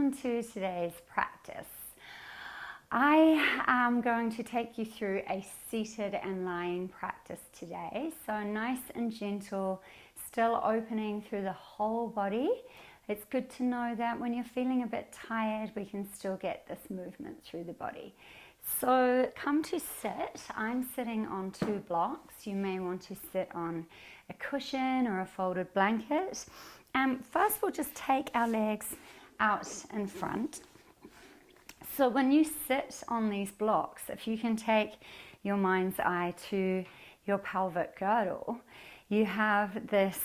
welcome to today's practice. I am going to take you through a seated and lying practice today. So nice and gentle, still opening through the whole body. It's good to know that when you're feeling a bit tired, we can still get this movement through the body. So come to sit. I'm sitting on 2 blocks. You may want to sit on a cushion or a folded blanket. First, we'll just take our legs out in front. So when you sit on these blocks, if you can take your mind's eye to your pelvic girdle, you have this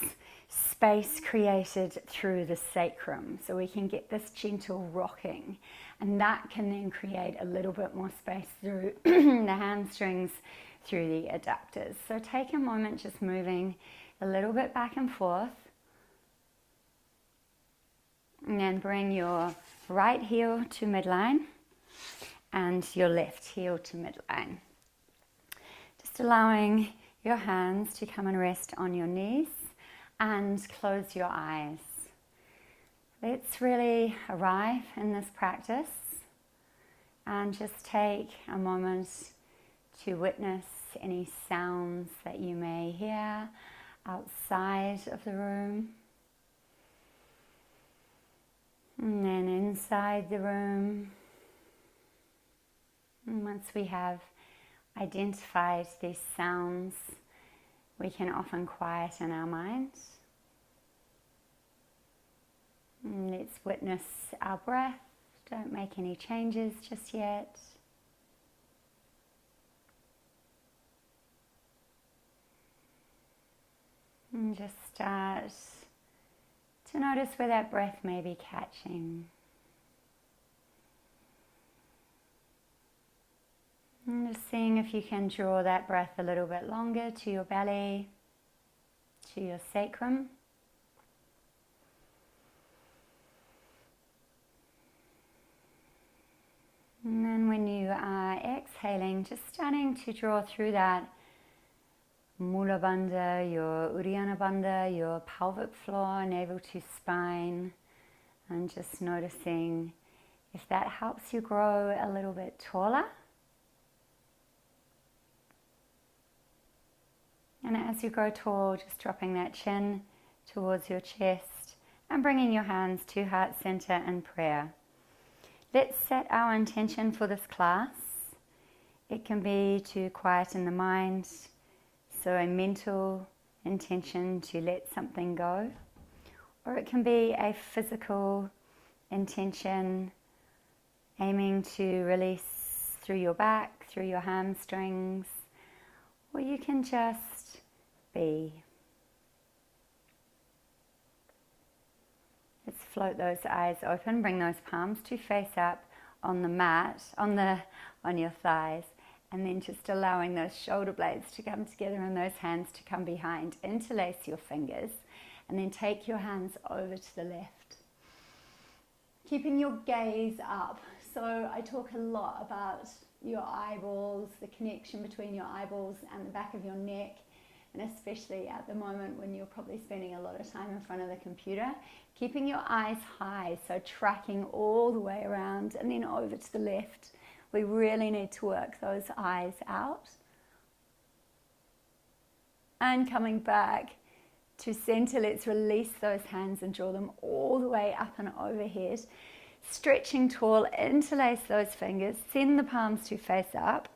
space created through the sacrum. So we can get this gentle rocking, and that can then create a little bit more space through the hamstrings, through the adductors. So take a moment just moving a little bit back and forth. And then bring your right heel to midline and your left heel to midline. Just allowing your hands to come and rest on your knees and close your eyes. Let's really arrive in this practice and just take a moment to witness any sounds that you may hear outside of the room. And then inside the room, and once we have identified these sounds, we can often quieten our minds. And let's witness our breath. Don't make any changes just yet. And just start to notice where that breath may be catching. And just seeing if you can draw that breath a little bit longer to your belly, to your sacrum. And then when you are exhaling, just starting to draw through that Mula Bandha, your Uddiyana Bandha, your pelvic floor, navel to spine, and just noticing if that helps you grow a little bit taller. And as you grow tall, just dropping that chin towards your chest and bringing your hands to heart center in prayer. Let's set our intention for this class. It can be to quieten the mind, so a mental intention to let something go, or it can be a physical intention aiming to release through your back, through your hamstrings, or you can just be. Let's float those eyes open, bring those palms to face up on the mat, on your thighs. And then just allowing those shoulder blades to come together and those hands to come behind. Interlace your fingers and then take your hands over to the left. Keeping your gaze up. So I talk a lot about your eyeballs, the connection between your eyeballs and the back of your neck. And especially at the moment when you're probably spending a lot of time in front of the computer. Keeping your eyes high, so tracking all the way around and then over to the left. We really need to work those eyes out. And coming back to center, let's release those hands and draw them all the way up and overhead. Stretching tall, interlace those fingers, send the palms to face up.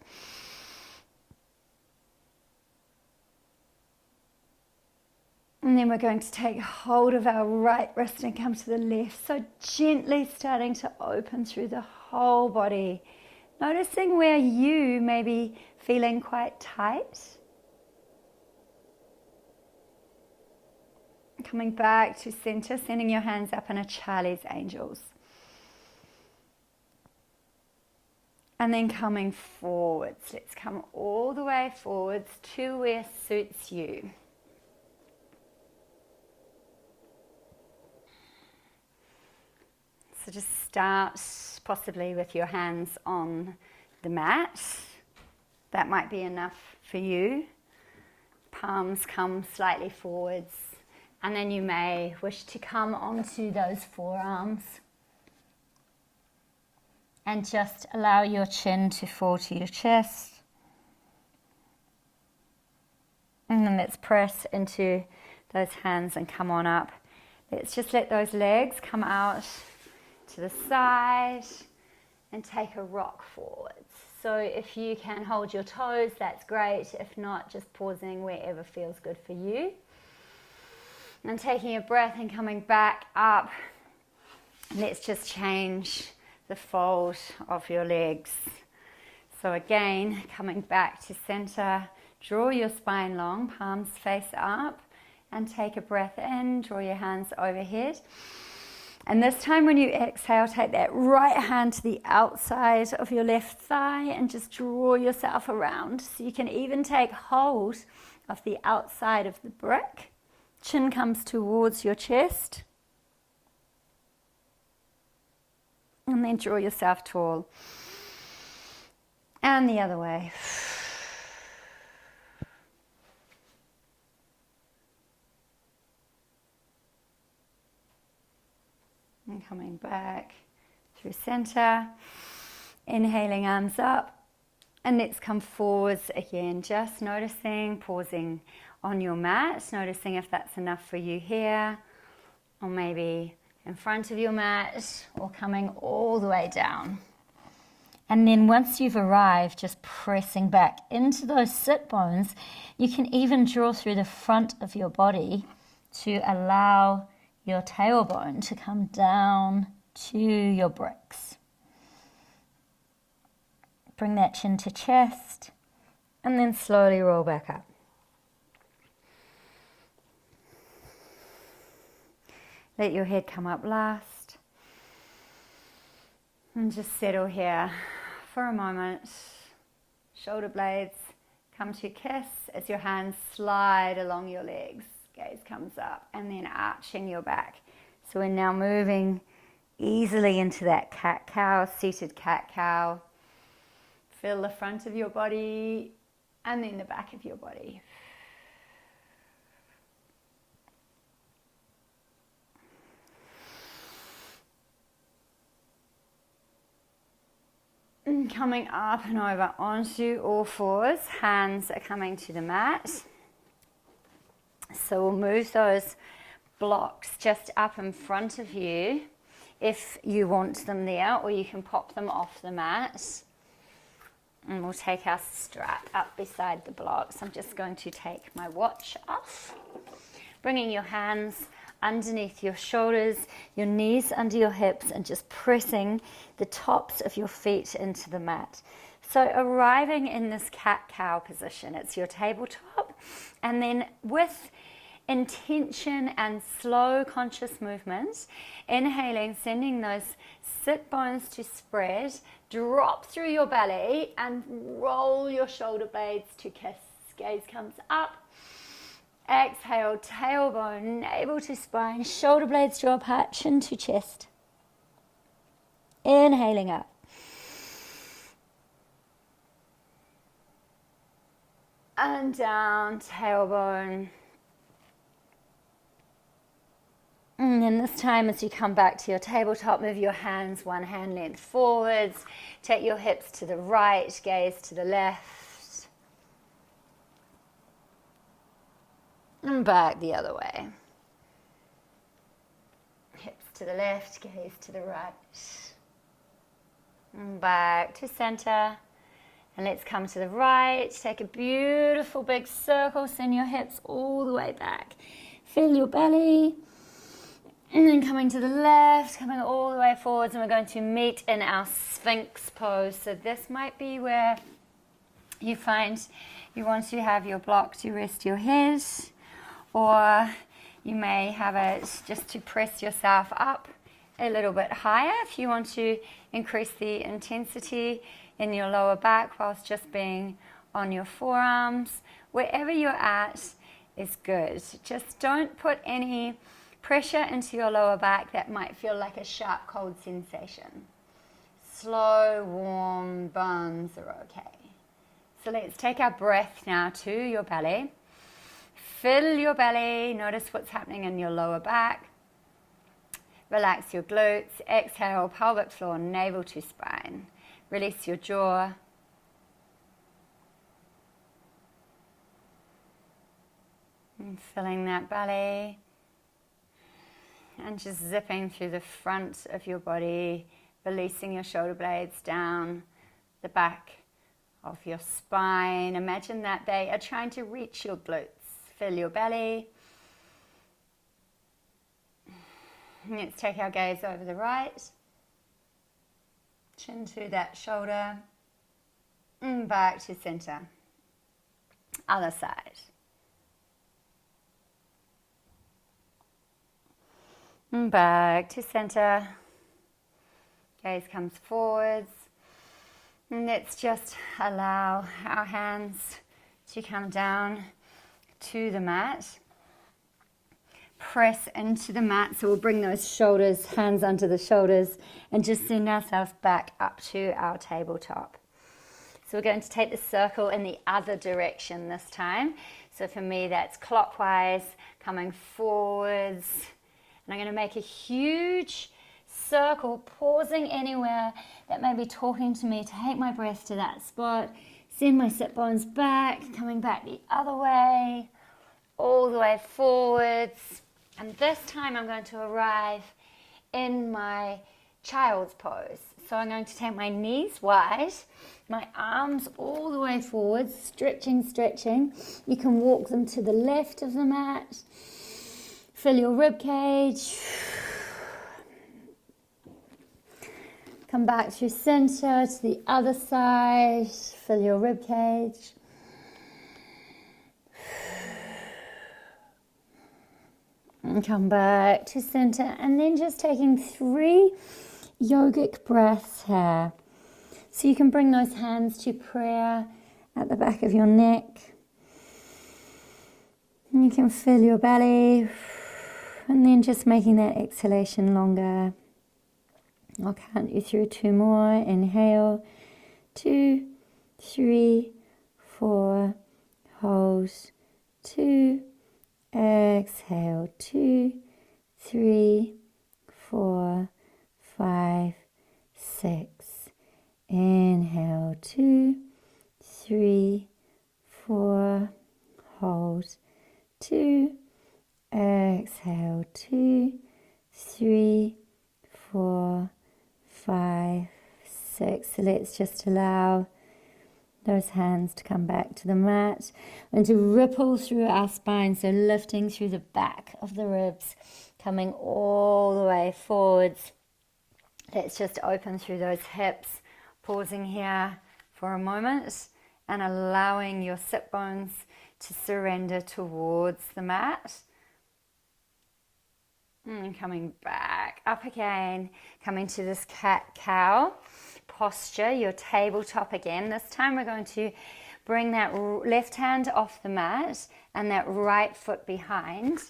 And then we're going to take hold of our right wrist and come to the left. So gently starting to open through the whole body. Noticing where you may be feeling quite tight. Coming back to center, sending your hands up in a Charlie's Angels. And then coming forwards. Let's come all the way forwards to where suits you. So just start possibly with your hands on the mat. That might be enough for you. Palms come slightly forwards, and then you may wish to come onto those forearms And just allow your chin to fall to your chest. And then let's press into those hands and come on up. Let's just let those legs come out to the side and take a rock forwards. So if you can hold your toes, that's great. If not, just pausing wherever feels good for you. And taking a breath and coming back up. Let's just change the fold of your legs. So again, coming back to center, draw your spine long, palms face up, and take a breath in, draw your hands overhead. And this time when you exhale, take that right hand to the outside of your left thigh and just draw yourself around. So you can even take hold of the outside of the brick. Chin comes towards your chest. And then draw yourself tall. And the other way. And coming back through center. Inhaling, arms up. And let's come forwards again. Just noticing, pausing on your mat. Noticing if that's enough for you here. Or maybe in front of your mat, or coming all the way down. And then once you've arrived, just pressing back into those sit bones, you can even draw through the front of your body to allow your tailbone to come down to your bricks. Bring that chin to chest, and then slowly roll back up. Let your head come up last. And just settle here for a moment. Shoulder blades come to kiss as your hands slide along your legs. Gaze comes up and then arching your back. So we're now moving easily into that cat-cow, seated cat-cow. Feel the front of your body and then the back of your body. And coming up and over onto all fours, hands are coming to the mat. So we'll move those blocks just up in front of you if you want them there, or you can pop them off the mat. And we'll take our strap up beside the blocks. I'm just going to take my watch off. Bringing your hands underneath your shoulders, your knees under your hips, and just pressing the tops of your feet into the mat. So arriving in this cat-cow position, it's your tabletop, and then with intention and slow conscious movements, inhaling, sending those sit bones to spread, drop through your belly and roll your shoulder blades to kiss. Gaze comes up. Exhale, tailbone, navel to spine, shoulder blades draw apart, chin to chest. Inhaling up. And down, tailbone. And then this time as you come back to your tabletop, move your hands one hand length forwards. Take your hips to the right, gaze to the left. And back the other way. Hips to the left, gaze to the right. And back to center. And let's come to the right. Take a beautiful big circle. Send your hips all the way back. Feel your belly. And then coming to the left, coming all the way forwards. And we're going to meet in our Sphinx pose. So this might be where you find you want to have your block to rest your head. Or you may have it just to press yourself up a little bit higher if you want to increase the intensity in your lower back whilst just being on your forearms. Wherever you're at is good. Just don't put any pressure into your lower back that might feel like a sharp cold sensation. Slow, warm buns are okay. So let's take our breath now to your belly. Fill your belly. Notice what's happening in your lower back. Relax your glutes. Exhale, pelvic floor, navel to spine. Release your jaw. And filling that belly. And just zipping through the front of your body, releasing your shoulder blades down the back of your spine. Imagine that they are trying to reach your glutes. Fill your belly. Let's take our gaze over the right. Chin to that shoulder. And back to center. Other side. And back to center. Gaze comes forwards. And let's just allow our hands to come down to the mat. Press into the mat, so we'll bring those shoulders, hands under the shoulders, and just send ourselves back up to our tabletop. So we're going to take the circle in the other direction this time. So for me, that's clockwise, coming forwards. And I'm going to make a huge circle, pausing anywhere that may be talking to me. Take my breath to that spot. Send my sit bones back, coming back the other way, all the way forwards. And this time I'm going to arrive in my child's pose. So I'm going to take my knees wide, my arms all the way forwards, stretching, stretching. You can walk them to the left of the mat. Fill your rib cage. Come back through center to the other side. Fill your rib cage. And come back to center. And then just taking 3 yogic breaths here. So you can bring those hands to prayer at the back of your neck. And you can fill your belly. And then just making that exhalation longer. I'll count you through 2 more. Inhale, 2, 3, 4, hold, 2, exhale, 2, 3, 4, 5, 6. Inhale, 2, 3, 4, hold, 2, exhale, 2, 3, 4, 5, 6. So let's just allow those hands to come back to the mat and to ripple through our spine. So lifting through the back of the ribs, coming all the way forwards. Let's just open through those hips, pausing here for a moment and allowing your sit bones to surrender towards the mat. And coming back up again, coming to this cat-cow posture, your tabletop again. This time we're going to bring that left hand off the mat and that right foot behind.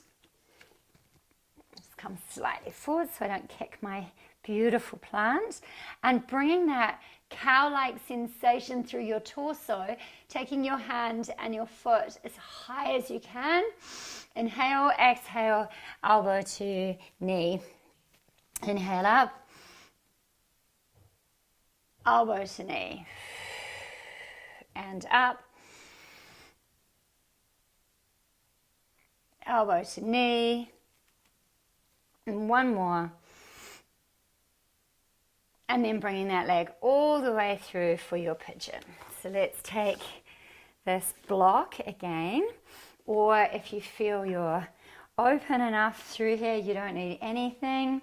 Just come slightly forward so I don't kick my beautiful plant. And bringing that cow-like sensation through your torso, taking your hand and your foot as high as you can. Inhale, exhale, elbow to knee. Inhale up, elbow to knee. And up, elbow to knee. And one more. And then bringing that leg all the way through for your pigeon. So let's take this block again. Or if you feel you're open enough through here, you don't need anything.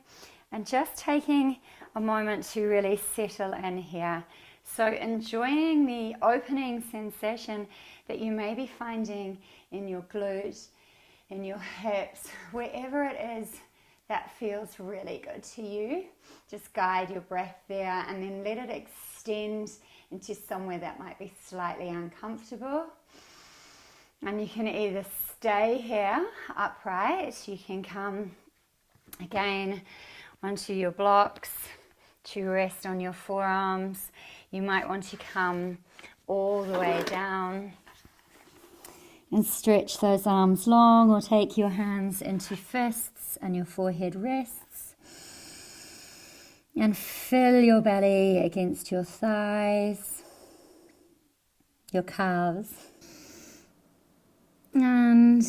And just taking a moment to really settle in here. So enjoying the opening sensation that you may be finding in your glutes, in your hips, wherever it is that feels really good to you. Just guide your breath there and then let it extend into somewhere that might be slightly uncomfortable. And you can either stay here upright, you can come again onto your blocks to rest on your forearms. You might want to come all the way down and stretch those arms long, or take your hands into fists and your forehead rests. And fill your belly against your thighs, your calves. And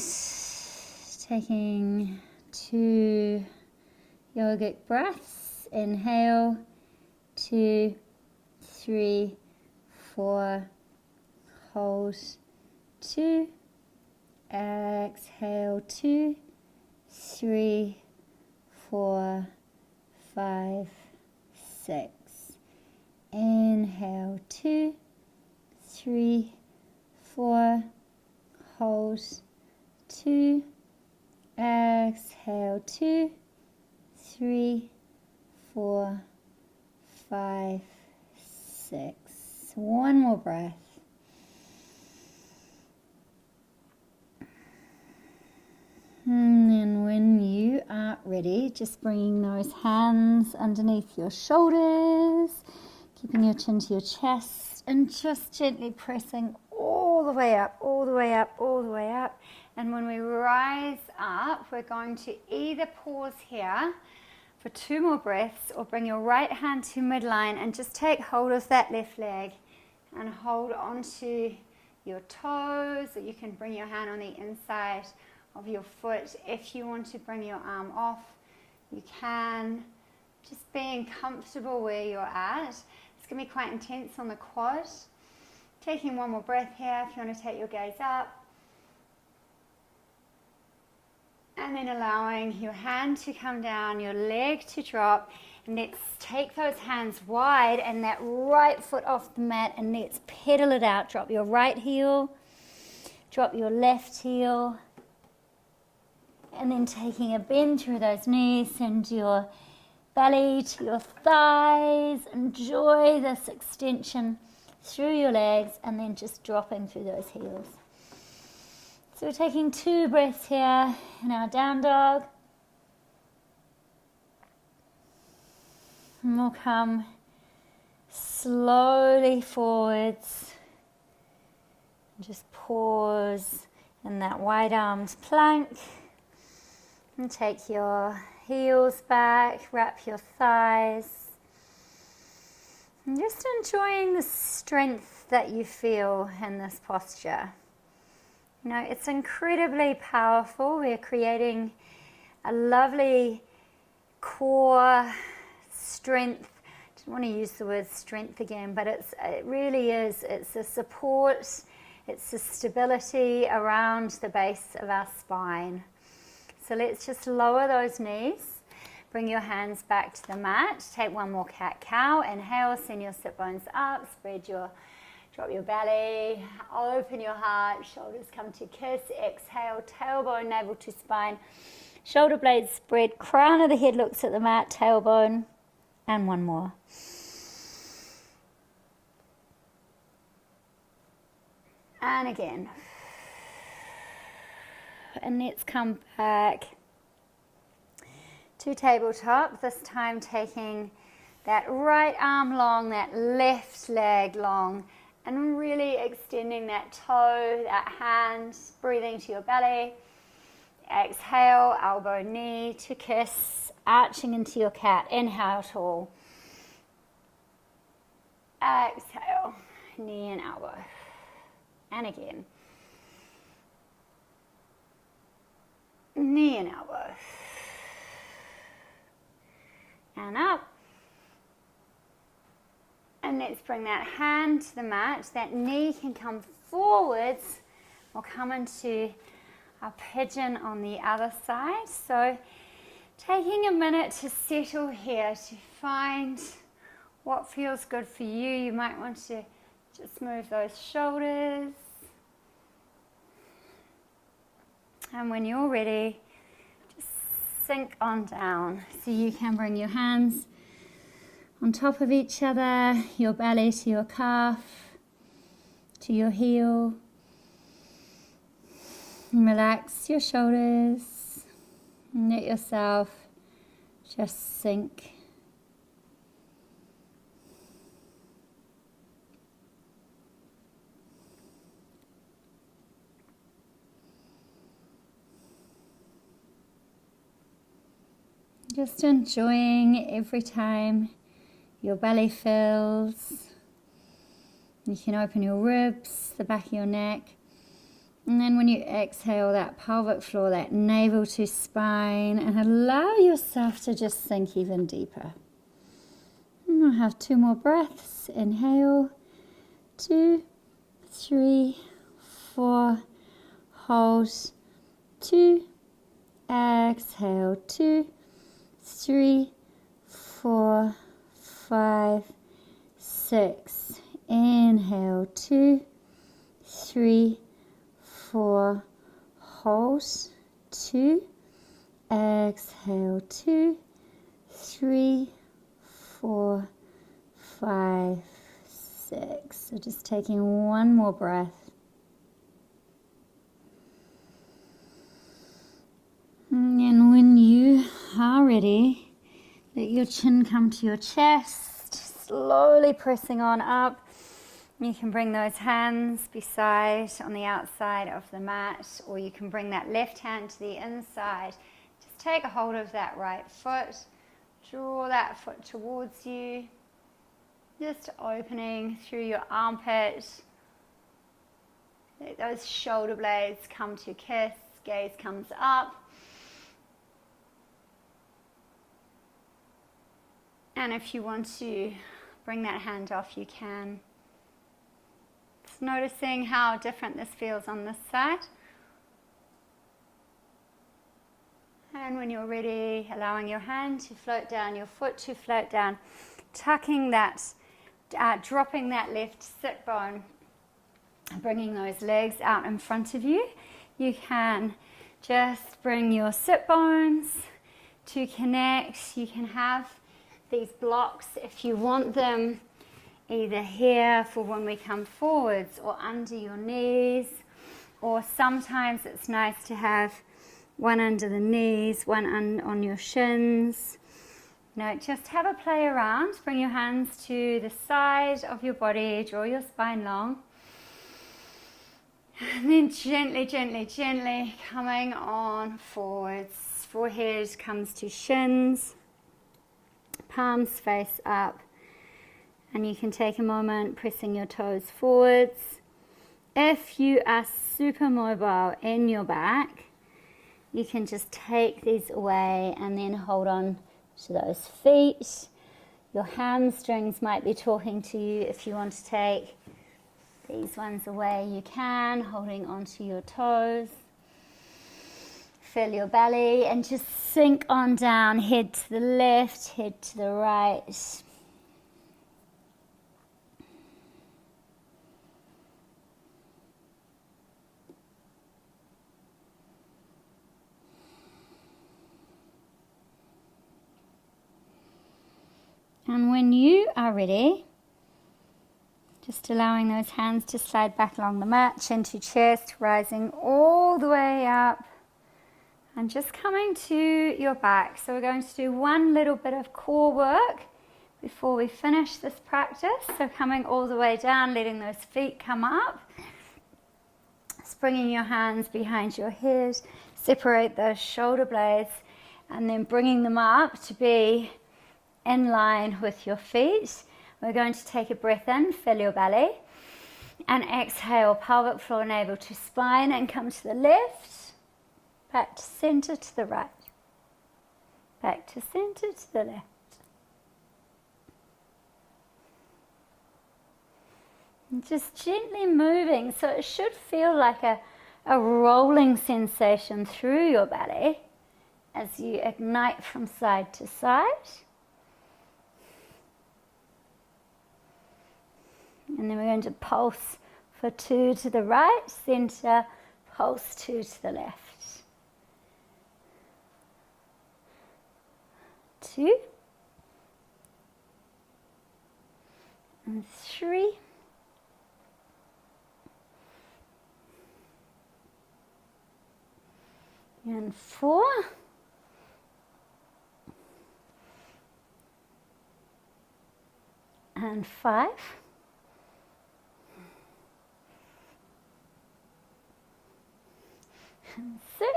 taking 2 yogic breaths. Inhale, 2, 3, 4. Hold, 2. Exhale, 2, 3, 4, 5, 6. Inhale, 2, 3, 4. Hold, 2. Exhale, 2, 3, 4, 5, 6. One more breath. And then when you are ready, just bringing those hands underneath your shoulders, keeping your chin to your chest, and just gently pressing all the way up, all the way up, all the way up. And when we rise up, we're going to either pause here for 2 more breaths or bring your right hand to midline and just take hold of that left leg and hold onto your toes, or you can bring your hand on the inside of your foot. If you want to bring your arm off, you can. Just being comfortable where you're at. It's going to be quite intense on the quad. Taking one more breath here if you want to take your gaze up. And then allowing your hand to come down, your leg to drop. And let's take those hands wide and that right foot off the mat, and let's pedal it out. Drop your right heel, drop your left heel. And then taking a bend through those knees, send your belly to your thighs. Enjoy this extension through your legs, and then just dropping through those heels. So we're taking 2 breaths here in our down dog. And we'll come slowly forwards. Just pause in that wide armed plank. And take your heels back, wrap your thighs. And just enjoying the strength that you feel in this posture. You know, it's incredibly powerful. We're creating a lovely core strength. I don't want to use the word strength again, but it really is. It's a support, it's a stability around the base of our spine. So let's just lower those knees. Bring your hands back to the mat. Take one more cat-cow. Inhale, send your sit bones up. Drop your belly. Open your heart. Shoulders come to kiss. Exhale, tailbone, navel to spine. Shoulder blades spread. Crown of the head looks at the mat. Tailbone. And one more. And again. And let's come back to tabletop, this time taking that right arm long, that left leg long, and really extending that toe, that hand, breathing to your belly. Exhale, elbow, knee to kiss, arching into your cat. Inhale, tall. Exhale, knee and elbow. And again. Knee and elbow. And up. And let's bring that hand to the mat. That knee can come forwards. We'll come into our pigeon on the other side. So taking a minute to settle here, to find what feels good for you. You might want to just move those shoulders. And when you're ready, just sink on down. So you can bring your hands on top of each other, your belly to your calf, to your heel. And relax your shoulders. And let yourself just sink. Just enjoying every time your belly fills. You can open your ribs, the back of your neck. And then when you exhale, that pelvic floor, that navel to spine, and allow yourself to just sink even deeper. And I'll have 2 more breaths. Inhale, 2, 3, 4, hold, 2, exhale, 2, 3, 4, 5, 6. Inhale, 2, 3, 4, hold, 2, exhale, 2, 3, 4, 5, 6. So just taking 1 more breath. And when you are ready, let your chin come to your chest, slowly pressing on up. You can bring those hands beside on the outside of the mat, or you can bring that left hand to the inside. Just take a hold of that right foot, draw that foot towards you, just opening through your armpit. Let those shoulder blades come to kiss, gaze comes up. And if you want to bring that hand off, you can. Just noticing how different this feels on this side. And when you're ready, allowing your hand to float down, your foot to float down, tucking that, dropping that left sit bone, bringing those legs out in front of you. You can just bring your sit bones to connect. You can have these blocks if you want them either here for when we come forwards or under your knees, or sometimes it's nice to have one under the knees, one on your shins. Just have a play around. Bring your hands to the side of your body, draw your spine long, and then gently, gently, gently coming on forwards. Forehead comes to shins, palms face up, and you can take a moment pressing your toes forwards. If you are super mobile in your back, you can just take these away and then hold on to those feet. Your hamstrings might be talking to you. If you want to take these ones away, you can, holding onto your toes. Feel your belly and just sink on down, head to the left, head to the right. And when you are ready, just allowing those hands to slide back along the mat, chin to chest, rising all the way up. And just coming to your back. So we're going to do one little bit of core work before we finish this practice. So coming all the way down, letting those feet come up. Bringing your hands behind your head. Separate those shoulder blades. And then bringing them up to be in line with your feet. We're going to take a breath in, fill your belly. And exhale, pelvic floor, navel to spine, and come to the left. Back to center, to the right. Back to center, to the left. And just gently moving, so it should feel like a rolling sensation through your belly as you ignite from side to side. And then we're going to pulse for 2 to the right, center, pulse 2 to the left. 2 and 3 and 4 and 5 and 6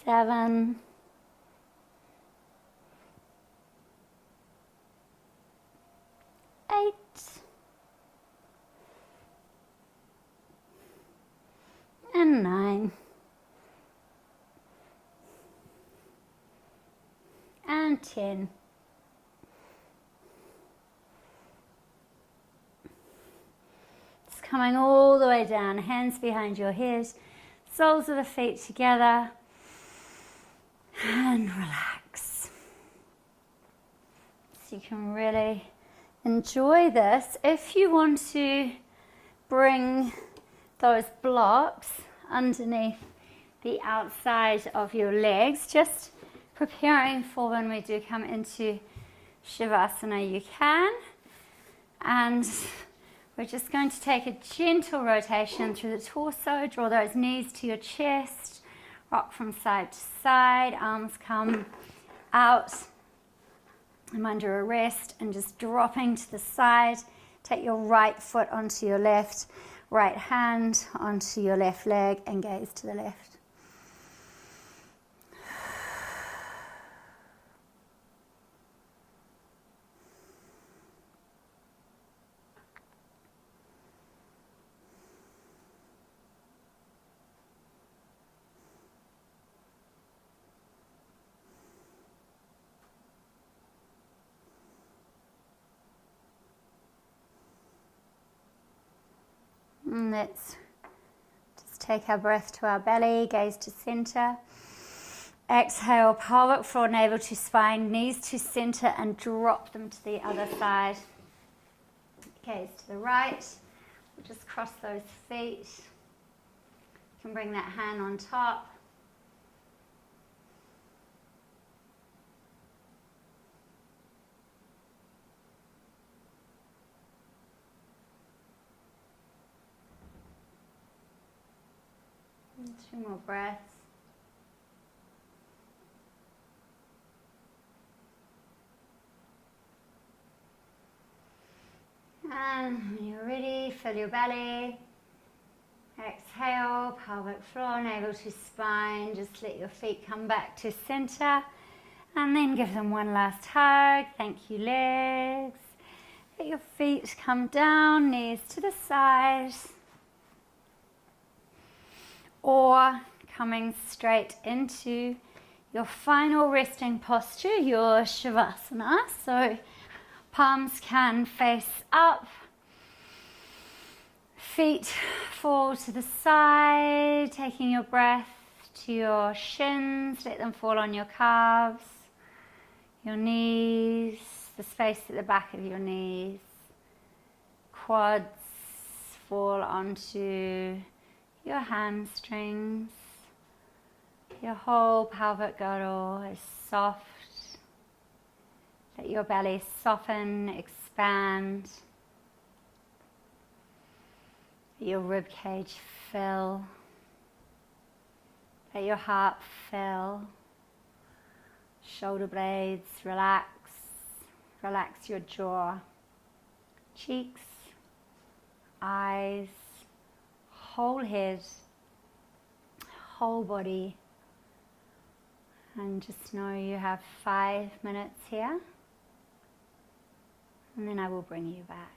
7, 8, and 9, and 10. Just coming all the way down, hands behind your head, soles of the feet together, and relax. So you can really enjoy this. If you want to bring those blocks underneath the outside of your legs, just preparing for when we do come into Shavasana, you can. And we're just going to take a gentle rotation through the torso, draw those knees to your chest, rock from side to side, arms come out. I'm under a rest and just dropping to the side. Take your right foot onto your left, right hand onto your left leg, and gaze to the left. And let's just take our breath to our belly, gaze to center. Exhale, pelvic floor, navel to spine, knees to center, and drop them to the other side. Gaze to the right. We'll just cross those feet. You can bring that hand on top. And 2 more breaths. And when you're ready, fill your belly. Exhale, pelvic floor, navel to spine. Just let your feet come back to center. And then give them one last hug. Thank you, legs. Let your feet come down, knees to the side. Or coming straight into your final resting posture, your Shavasana. So palms can face up, feet fall to the side, taking your breath to your shins, let them fall on your calves, your knees, the space at the back of your knees, quads fall onto your hamstrings, your whole pelvic girdle is soft. Let your belly soften, expand. Let your rib cage fill. Let your heart fill. Shoulder blades relax. Relax your jaw, cheeks, eyes, whole head, whole body. And just know you have 5 minutes here. And then I will bring you back.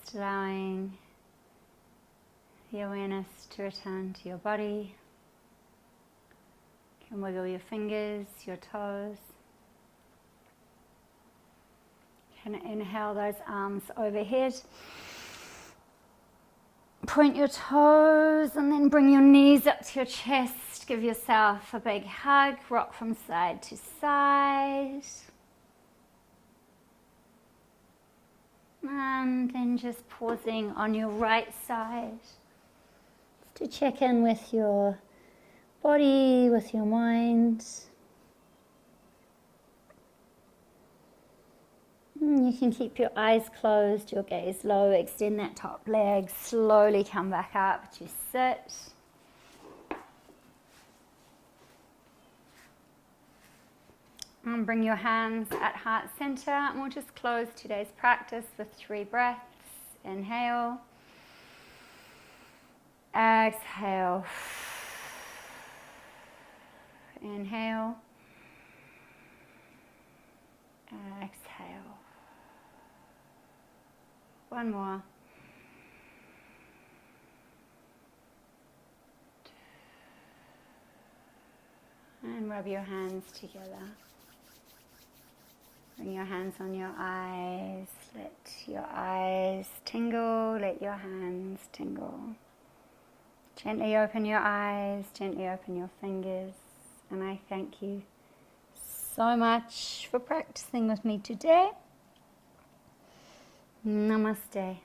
Just allowing the awareness to return to your body. You can wiggle your fingers, your toes. You can inhale those arms overhead. Point your toes and then bring your knees up to your chest. Give yourself a big hug. Rock from side to side. And then just pausing on your right side to check in with your body, with your mind. You can keep your eyes closed, your gaze low, extend that top leg, slowly come back up to sit. And bring your hands at heart center, and we'll just close today's practice with 3 breaths. Inhale. Exhale. Inhale. Exhale. One more. And rub your hands together. Bring your hands on your eyes. Let your eyes tingle. Let your hands tingle. Gently open your eyes. Gently open your fingers. And I thank you so much for practicing with me today. Namaste.